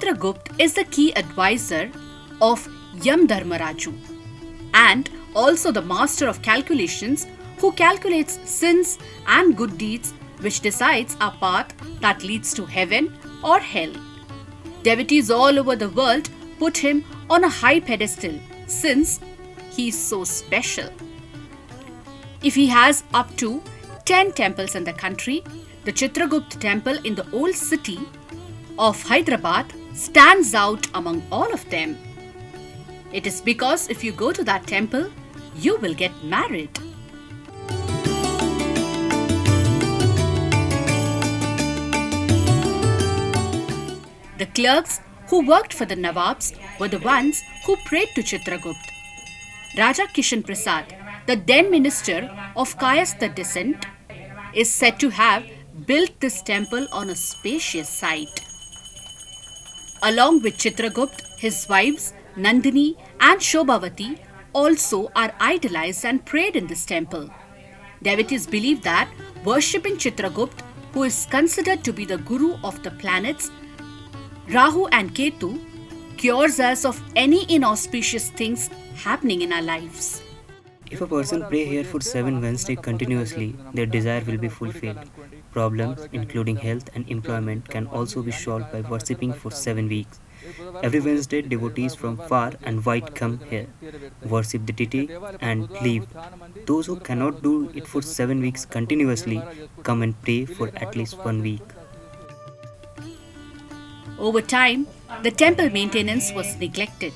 Chitragupt is the key advisor of Yamdharmaraju and also the master of calculations who calculates sins and good deeds, which decides a path that leads to heaven or hell. Devotees all over the world put him on a high pedestal since he is so special. If he has up to 10 temples in the country, the Chitragupt temple in the old city of Hyderabad stands out among all of them. It is because if you go to that temple, you will get married. The clerks who worked for the Nawabs were the ones who prayed to Chitragupt. Raja Kishan Prasad, the then minister of Kayastha descent, is said to have built this temple on a spacious site. Along with Chitragupt, his wives Nandini and Shobhavati also are idolized and prayed in this temple. Devotees believe that worshipping Chitragupt, who is considered to be the guru of the planets, Rahu and Ketu, cures us of any inauspicious things happening in our lives. If a person pray here for 7 Wednesdays continuously, their desire will be fulfilled. Problems, including health and employment, can also be solved by worshipping for 7 weeks. Every Wednesday, devotees from far and wide come here, worship the deity and leave. Those who cannot do it for 7 weeks continuously come and pray for at least 1 week. Over time, the temple maintenance was neglected.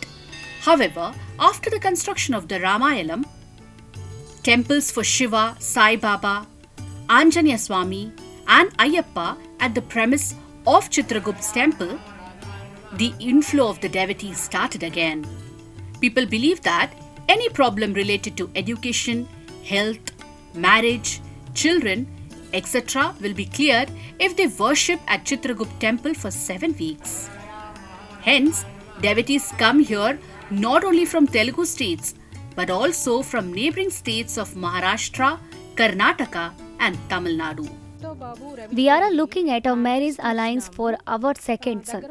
However, after the construction of the Ramayalam, temples for Shiva, Sai Baba, Anjaneya Swami and Ayyappa at the premise of Chitragupt's temple, the inflow of the devotees started again. People believe that any problem related to education, health, marriage, children, etc. will be cleared if they worship at Chitragupt temple for 7 weeks. Hence, devotees come here not only from Telugu states but also from neighbouring states of Maharashtra, Karnataka and Tamil Nadu. We are looking at a marriage alliance for our second son,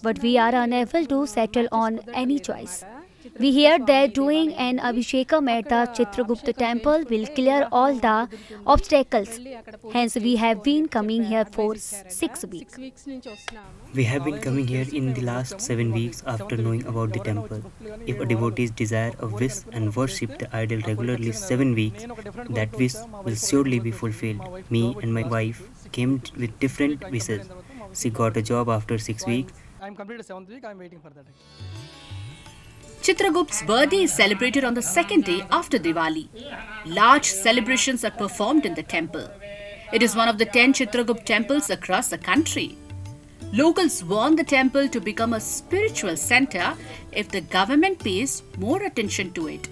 but we are unable to settle on any choice. We hear that doing an Abhishekam at the Chitragupt temple will clear all the obstacles. Hence, we have been coming here for 6 weeks. We have been coming here in the last 7 weeks after knowing about the temple. If a devotee desire a wish and worship the idol regularly 7 weeks, that wish will surely be fulfilled. Me and my wife came with different wishes. She got a job after 6 weeks. I am completed 7th week. I am waiting for that. Chitragupt's birthday is celebrated on the second day after Diwali. Large celebrations are performed in the temple. It is one of the 10 Chitragupt temples across the country. Locals want the temple to become a spiritual center if the government pays more attention to it,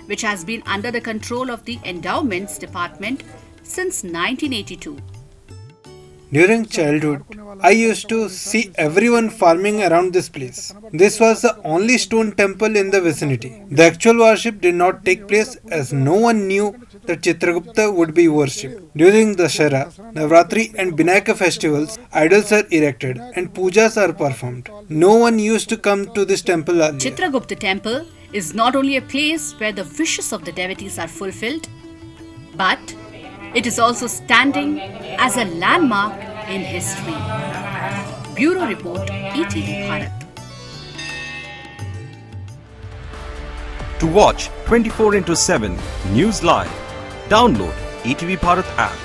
which has been under the control of the Endowments Department since 1982. During childhood, I used to see everyone farming around this place. This was the only stone temple in the vicinity. The actual worship did not take place as no one knew that Chitragupta would be worshipped. During the Dashera, Navratri and Vinayaka festivals, idols are erected and pujas are performed. No one used to come to this temple earlier. Chitragupta temple is not only a place where the wishes of the devotees are fulfilled, but it is also standing as a landmark in history. Bureau Report, ETV Bharat. To watch 24/7 News Live, download ETV Bharat app.